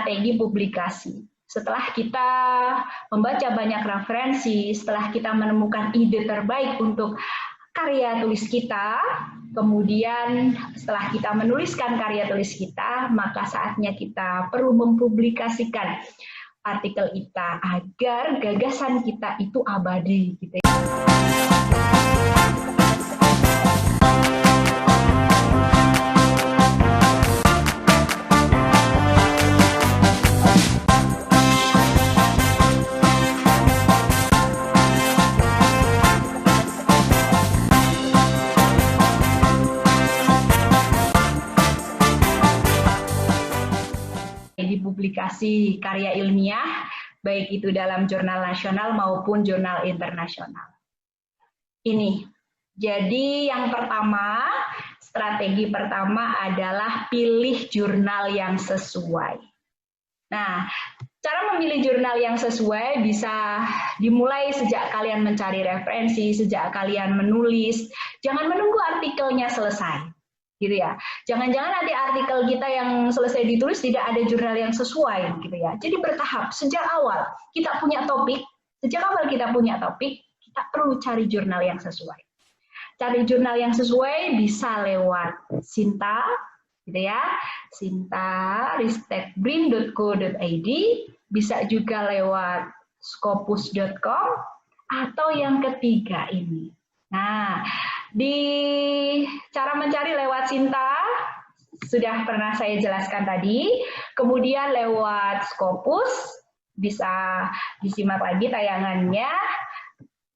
strategi publikasi. Setelah kita membaca banyak referensi, setelah kita menemukan ide terbaik untuk karya tulis kita, kemudian setelah kita menuliskan karya tulis kita, maka saatnya kita perlu mempublikasikan artikel kita agar gagasan kita itu abadi, gitu ya. Publikasi karya ilmiah, baik itu dalam jurnal nasional maupun jurnal internasional. Ini, jadi yang pertama, strategi pertama adalah pilih jurnal yang sesuai. Nah, cara memilih jurnal yang sesuai bisa dimulai sejak kalian mencari referensi, sejak kalian menulis. Jangan menunggu artikelnya selesai. Gitu ya. Jangan-jangan nanti artikel kita yang selesai ditulis tidak ada jurnal yang sesuai, gitu ya. Jadi bertahap, sejak awal kita punya topik, kita perlu cari jurnal yang sesuai. Cari jurnal yang sesuai bisa lewat Sinta, gitu ya. Sinta, ristekbrin.co.id, bisa juga lewat scopus.com, atau yang ketiga ini. Nah, di cara mencari lewat Sinta sudah pernah saya jelaskan tadi, kemudian lewat Scopus bisa disimak lagi tayangannya.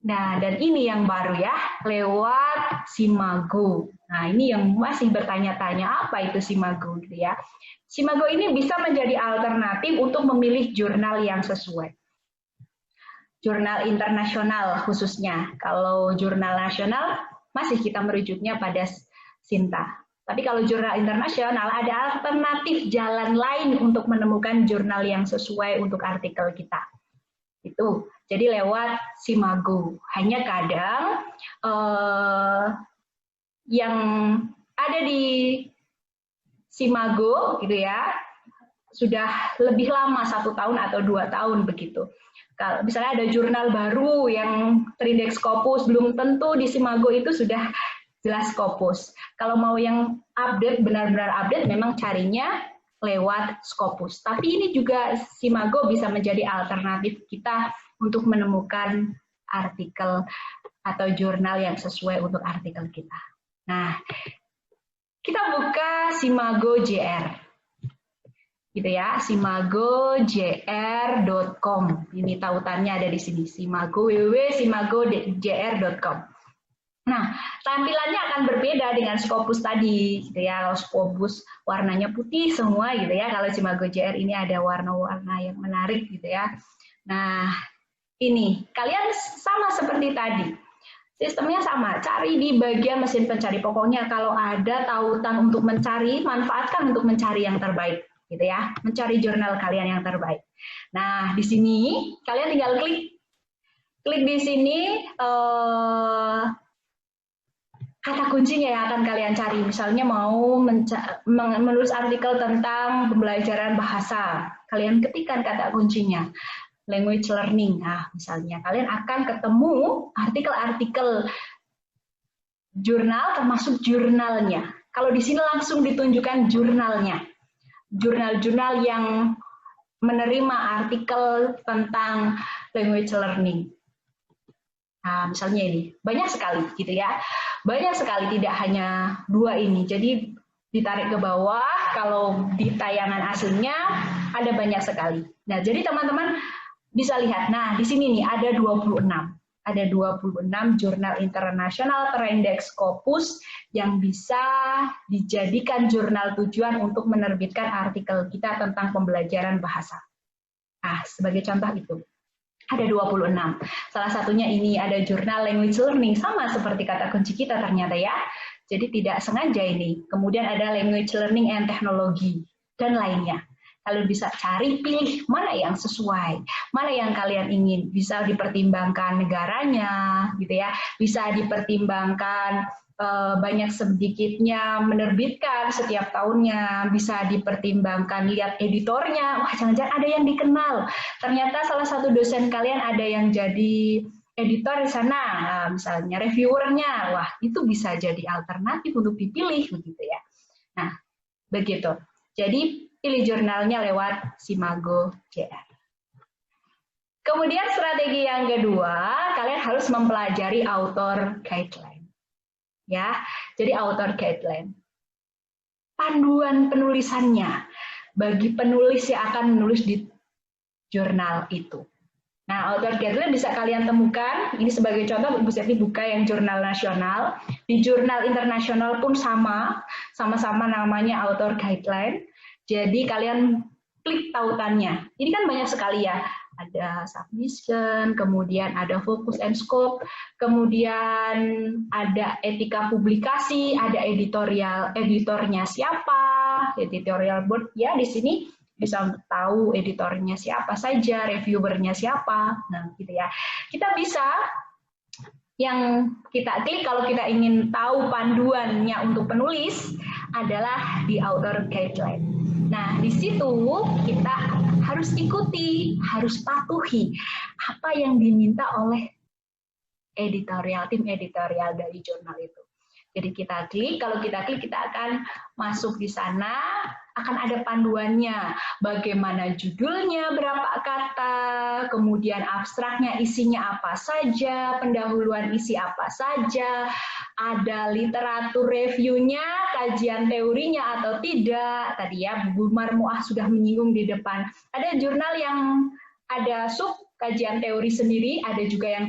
Nah, dan ini yang baru ya, lewat Simago. Nah, ini yang masih bertanya-tanya apa itu Simago, gitu ya. Simago ini bisa menjadi alternatif untuk memilih jurnal yang sesuai. Jurnal internasional khususnya. Kalau jurnal nasional masih kita merujuknya pada Sinta. Tapi kalau jurnal internasional ada alternatif jalan lain untuk menemukan jurnal yang sesuai untuk artikel kita. Itu. Jadi lewat Simago. Hanya kadang yang ada di Simago gitu ya, sudah lebih lama 1 tahun atau 2 tahun begitu. Kalau misalnya ada jurnal baru yang terindeks Scopus, belum tentu di Simago itu sudah jelas Scopus. Kalau mau yang update, benar-benar update, memang carinya lewat Scopus. Tapi ini juga Simago bisa menjadi alternatif kita untuk menemukan artikel atau jurnal yang sesuai untuk artikel kita. Nah, kita buka Simago JR. Gitu ya, simagojr.com. Ini tautannya ada di sini, Simago, www.simagojr.com. Nah, tampilannya akan berbeda dengan Scopus tadi, gitu ya. Kalau Scopus warnanya putih semua, gitu ya. Kalau Simago JR ini ada warna-warna yang menarik, gitu ya. Nah, ini kalian sama seperti tadi. Sistemnya sama, cari di bagian mesin pencari. Pokoknya kalau ada tautan untuk mencari, manfaatkan untuk mencari yang terbaik. Gitu ya, mencari jurnal kalian yang terbaik. Nah, di sini kalian tinggal klik di sini kata kuncinya yang akan kalian cari. Misalnya mau menulis artikel tentang pembelajaran bahasa, kalian ketikkan kata kuncinya language learning. Nah, misalnya kalian akan ketemu artikel-artikel jurnal termasuk jurnalnya. Kalau di sini langsung ditunjukkan jurnalnya. Jurnal-jurnal yang menerima artikel tentang language learning. Nah, misalnya ini, banyak sekali gitu ya. Banyak sekali, tidak hanya 2 ini. Jadi ditarik ke bawah, kalau di tayangan aslinya ada banyak sekali. Nah, jadi teman-teman bisa lihat, nah di sini nih ada 26. Ada 26 jurnal internasional terindeks Scopus yang bisa dijadikan jurnal tujuan untuk menerbitkan artikel kita tentang pembelajaran bahasa. Nah, sebagai contoh itu, ada 26. Salah satunya ini ada jurnal language learning, sama seperti kata kunci kita ternyata ya. Jadi tidak sengaja ini. Kemudian ada language learning and technology, dan lainnya. Kalian bisa cari, pilih mana yang sesuai, mana yang kalian ingin. Bisa dipertimbangkan negaranya, gitu ya. Bisa dipertimbangkan banyak sedikitnya menerbitkan setiap tahunnya, bisa dipertimbangkan, lihat editornya, wah jangan-jangan ada yang dikenal, ternyata salah satu dosen kalian ada yang jadi editor di sana, nah, misalnya reviewernya, wah itu bisa jadi alternatif untuk dipilih begitu ya. Nah, begitu. Jadi pilih jurnalnya lewat Simago JR. Kemudian strategi yang kedua, kalian harus mempelajari author guideline. Ya, jadi author guideline. Panduan penulisannya bagi penulis yang akan menulis di jurnal itu. Nah, author guideline bisa kalian temukan, ini sebagai contoh Ibu Septi buka yang jurnal nasional, di jurnal internasional pun sama-sama namanya author guideline, jadi kalian klik tautannya, ini kan banyak sekali ya, ada submission, kemudian ada focus and scope, kemudian ada etika publikasi, ada editornya siapa, editorial board, ya di sini bisa tahu editornya siapa saja, reviewernya siapa, nah gitu ya. Kita bisa yang kita klik kalau kita ingin tahu panduannya untuk penulis adalah di author guideline. Nah di situ kita harus ikuti, harus patuhi apa yang diminta oleh editorial, tim editorial dari jurnal itu. Jadi kita klik, kalau kita klik kita akan masuk di sana, akan ada panduannya, bagaimana judulnya, berapa kata, kemudian abstraknya isinya apa saja, pendahuluan isi apa saja, ada literatur reviewnya, kajian teorinya atau tidak, tadi ya Bu Marmuah sudah menyinggung di depan, ada jurnal yang ada sub kajian teori sendiri, ada juga yang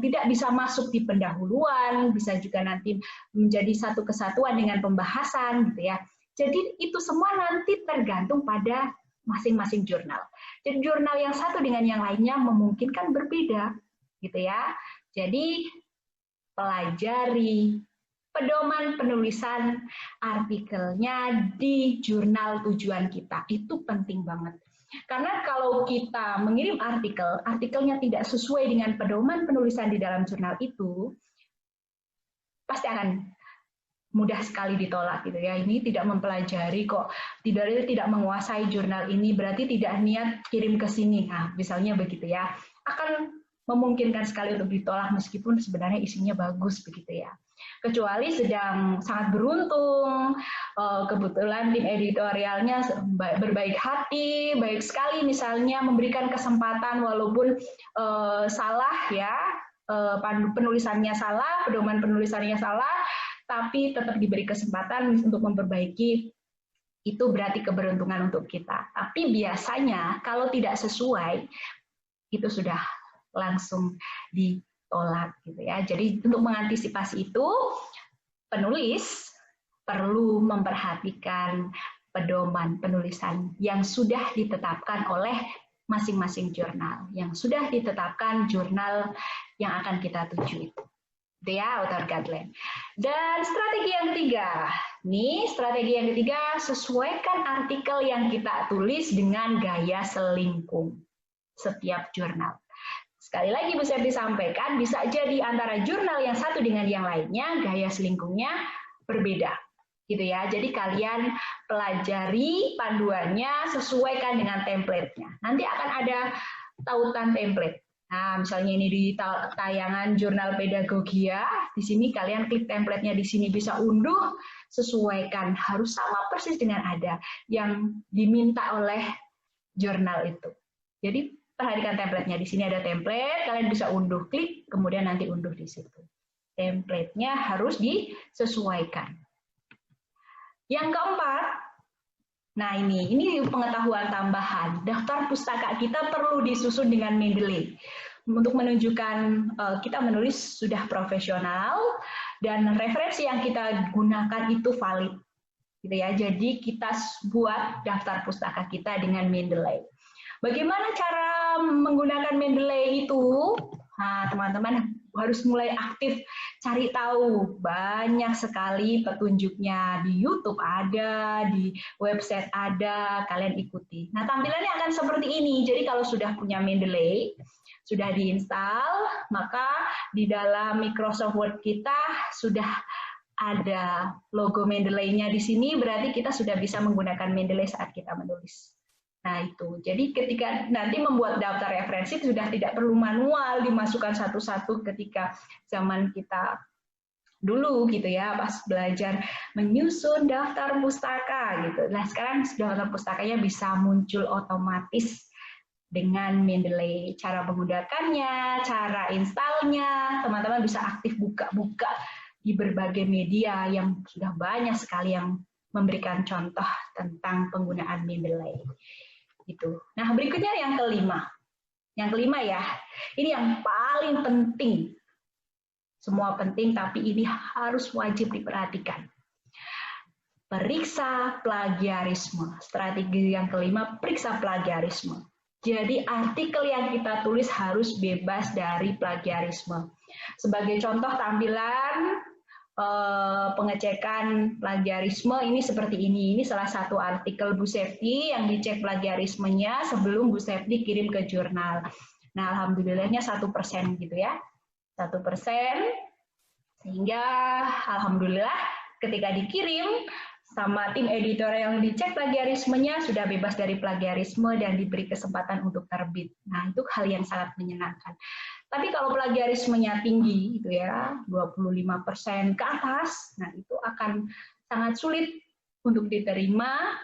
tidak bisa masuk di pendahuluan, bisa juga nanti menjadi satu kesatuan dengan pembahasan gitu ya. Jadi itu semua nanti tergantung pada masing-masing jurnal. Jadi jurnal yang satu dengan yang lainnya memungkinkan berbeda gitu ya. Jadi pelajari pedoman penulisan artikelnya di jurnal tujuan kita, itu penting banget. Karena kalau kita mengirim artikel, artikelnya tidak sesuai dengan pedoman penulisan di dalam jurnal itu, pasti akan mudah sekali ditolak gitu ya. Ini tidak mempelajari kok, tidak menguasai jurnal ini, berarti tidak niat kirim ke sini. Nah, misalnya begitu ya. Akan memungkinkan sekali untuk ditolak meskipun sebenarnya isinya bagus begitu ya. Kecuali sedang sangat beruntung, kebetulan tim editorialnya berbaik hati, baik sekali misalnya memberikan kesempatan walaupun salah ya, penulisannya salah, pedoman penulisannya salah, tapi tetap diberi kesempatan untuk memperbaiki, itu berarti keberuntungan untuk kita. Tapi biasanya kalau tidak sesuai, itu sudah langsung ditolak gitu ya. Jadi untuk mengantisipasi itu, penulis perlu memperhatikan pedoman penulisan yang sudah ditetapkan oleh masing-masing jurnal, yang sudah ditetapkan jurnal yang akan kita tuju itu. Ya, author guideline. Dan strategi yang ketiga, nih strategi yang ketiga, sesuaikan artikel yang kita tulis dengan gaya selingkung setiap jurnal. Sekali lagi Bu Septi sampaikan, bisa jadi antara jurnal yang satu dengan yang lainnya, gaya selingkungnya berbeda. Gitu ya. Jadi kalian pelajari panduannya, sesuaikan dengan template-nya. Nanti akan ada tautan template. Nah, misalnya ini di tayangan jurnal Pedagogia, di sini kalian klik template-nya di sini bisa unduh, sesuaikan, harus sama persis dengan ada yang diminta oleh jurnal itu. Jadi perhatikan template-nya, di sini ada template, kalian bisa unduh, klik, kemudian nanti unduh di situ. Template-nya harus disesuaikan. Yang keempat, nah ini pengetahuan tambahan. Daftar pustaka kita perlu disusun dengan Mendeley untuk menunjukkan kita menulis sudah profesional dan referensi yang kita gunakan itu valid, gitu ya. Jadi kita buat daftar pustaka kita dengan Mendeley. Bagaimana cara menggunakan Mendeley itu? Nah, teman-teman harus mulai aktif cari tahu. Banyak sekali petunjuknya di YouTube ada, di website ada, kalian ikuti. Nah, tampilannya akan seperti ini. Jadi kalau sudah punya Mendeley, sudah diinstal, maka di dalam Microsoft Word kita sudah ada logo Mendeley-nya di sini, berarti kita sudah bisa menggunakan Mendeley saat kita menulis. Nah itu, jadi ketika nanti membuat daftar referensi sudah tidak perlu manual dimasukkan satu-satu ketika zaman kita dulu gitu ya, pas belajar menyusun daftar pustaka gitu. Nah sekarang daftar pustakanya bisa muncul otomatis dengan Mendeley. Cara menggunakannya, cara installnya, teman-teman bisa aktif buka-buka di berbagai media yang sudah banyak sekali yang memberikan contoh tentang penggunaan Mendeley. Gitu. Nah, berikutnya yang kelima. Yang kelima ya, ini yang paling penting. Semua penting, tapi ini harus wajib diperhatikan. Periksa plagiarisme. Strategi yang kelima, periksa plagiarisme. Jadi artikel yang kita tulis harus bebas dari plagiarisme. Sebagai contoh tampilan pengecekan plagiarisme ini seperti ini. Ini salah satu artikel Bu Septi yang dicek plagiarismenya sebelum Bu Septi kirim ke jurnal. Nah, alhamdulillahnya 1% gitu ya. 1%, sehingga alhamdulillah ketika dikirim sama tim editor yang dicek plagiarismenya sudah bebas dari plagiarisme dan diberi kesempatan untuk terbit. Nah, itu hal yang sangat menyenangkan. Tapi kalau plagiarismenya tinggi gitu ya, 25% ke atas, nah itu akan sangat sulit untuk diterima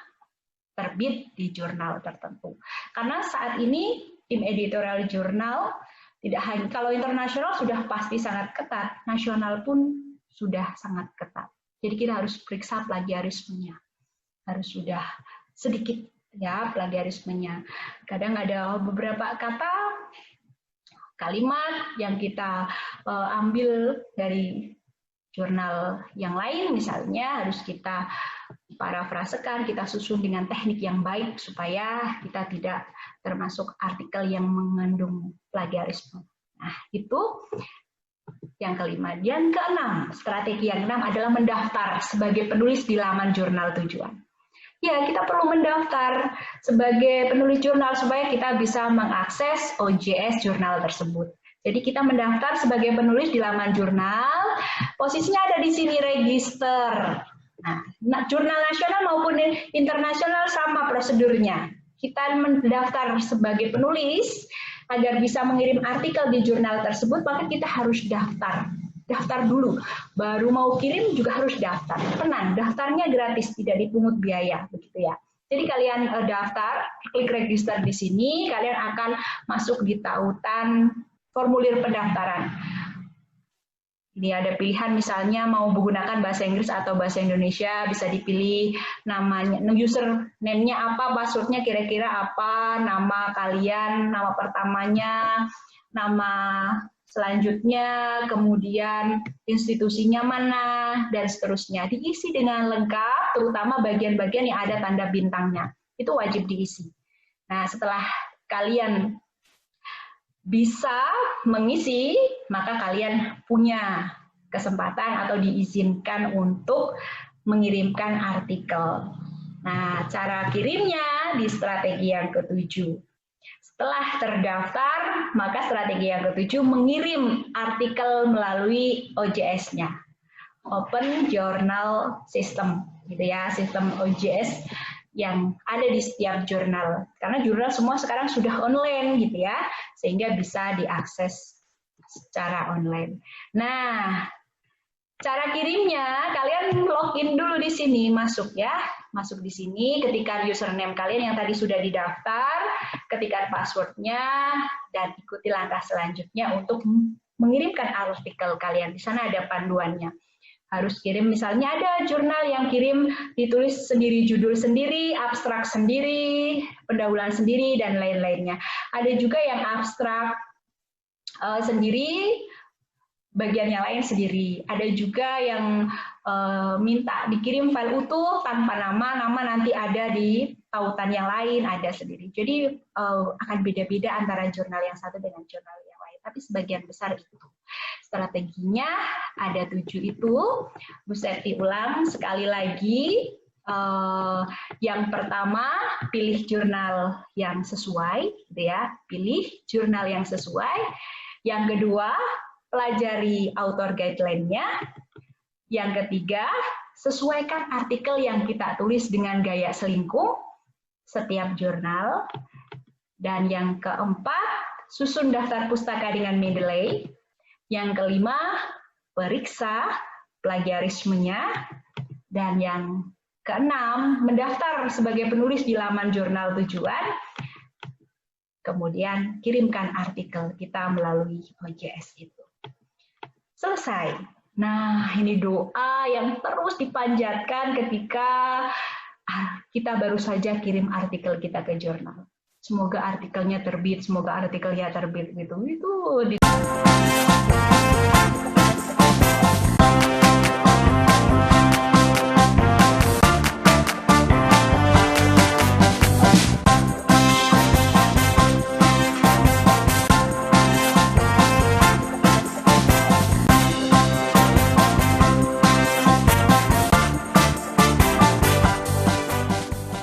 terbit di jurnal tertentu. Karena saat ini tim editorial jurnal tidak hanya kalau internasional sudah pasti sangat ketat, nasional pun sudah sangat ketat. Jadi kita harus periksa plagiarismenya. Harus sudah sedikit ya plagiarismenya. Kadang ada beberapa kata kalimat yang kita ambil dari jurnal yang lain, misalnya harus kita parafrasekan, kita susun dengan teknik yang baik supaya kita tidak termasuk artikel yang mengandung plagiarisme. Nah, itu yang kelima. Yang keenam, strategi yang keenam adalah mendaftar sebagai penulis di laman jurnal tujuan. Ya, kita perlu mendaftar sebagai penulis jurnal supaya kita bisa mengakses OJS jurnal tersebut. Jadi kita mendaftar sebagai penulis di laman jurnal, posisinya ada di sini register. Nah, jurnal nasional maupun internasional sama prosedurnya. Kita mendaftar sebagai penulis agar bisa mengirim artikel di jurnal tersebut, maka kita harus daftar. Daftar dulu, baru mau kirim juga harus daftar. Tenang, daftarnya gratis, tidak dipungut biaya, begitu ya. Jadi kalian daftar, klik register di sini, kalian akan masuk di tautan formulir pendaftaran. Ini ada pilihan misalnya mau menggunakan bahasa Inggris atau bahasa Indonesia, bisa dipilih namanya, username-nya apa, password-nya kira-kira apa, nama kalian, nama pertamanya, nama selanjutnya, kemudian institusinya mana, dan seterusnya. Diisi dengan lengkap, terutama bagian-bagian yang ada tanda bintangnya. Itu wajib diisi. Nah, setelah kalian bisa mengisi, maka kalian punya kesempatan atau diizinkan untuk mengirimkan artikel. Nah, cara kirimnya di strategi yang ketujuh. Setelah terdaftar, maka strategi yang ketujuh mengirim artikel melalui OJS-nya, Open Journal System, gitu ya, sistem OJS yang ada di setiap jurnal. Karena jurnal semua sekarang sudah online, gitu ya, sehingga bisa diakses secara online. Nah, cara kirimnya, kalian login dulu di sini, masuk ya. Masuk di sini, ketikkan username kalian yang tadi sudah didaftar, ketikkan passwordnya, dan ikuti langkah selanjutnya untuk mengirimkan artikel kalian. Di sana ada panduannya. Harus kirim, misalnya ada jurnal yang kirim ditulis sendiri, judul sendiri, abstrak sendiri, pendahuluan sendiri, dan lain-lainnya. Ada juga yang abstrak sendiri, bagian yang lain sendiri. Ada juga yang minta dikirim file utuh tanpa nama, nama nanti ada di tautan yang lain, ada sendiri. Jadi akan beda-beda antara jurnal yang satu dengan jurnal yang lain. Tapi sebagian besar itu. Strateginya ada 7 itu. Bu Septi ulang sekali lagi. Yang pertama, pilih jurnal yang sesuai, gitu ya. Pilih jurnal yang sesuai. Yang kedua, pelajari author guideline-nya. Yang ketiga, sesuaikan artikel yang kita tulis dengan gaya selingkuh setiap jurnal. Dan yang keempat, susun daftar pustaka dengan Mendeley. Yang kelima, periksa plagiarismenya. Dan yang keenam, mendaftar sebagai penulis di laman jurnal tujuan. Kemudian kirimkan artikel kita melalui OJS itu. Selesai. Nah, ini doa yang terus dipanjatkan ketika kita baru saja kirim artikel kita ke jurnal. Semoga artikelnya terbit, semoga artikelnya terbit gitu. Itu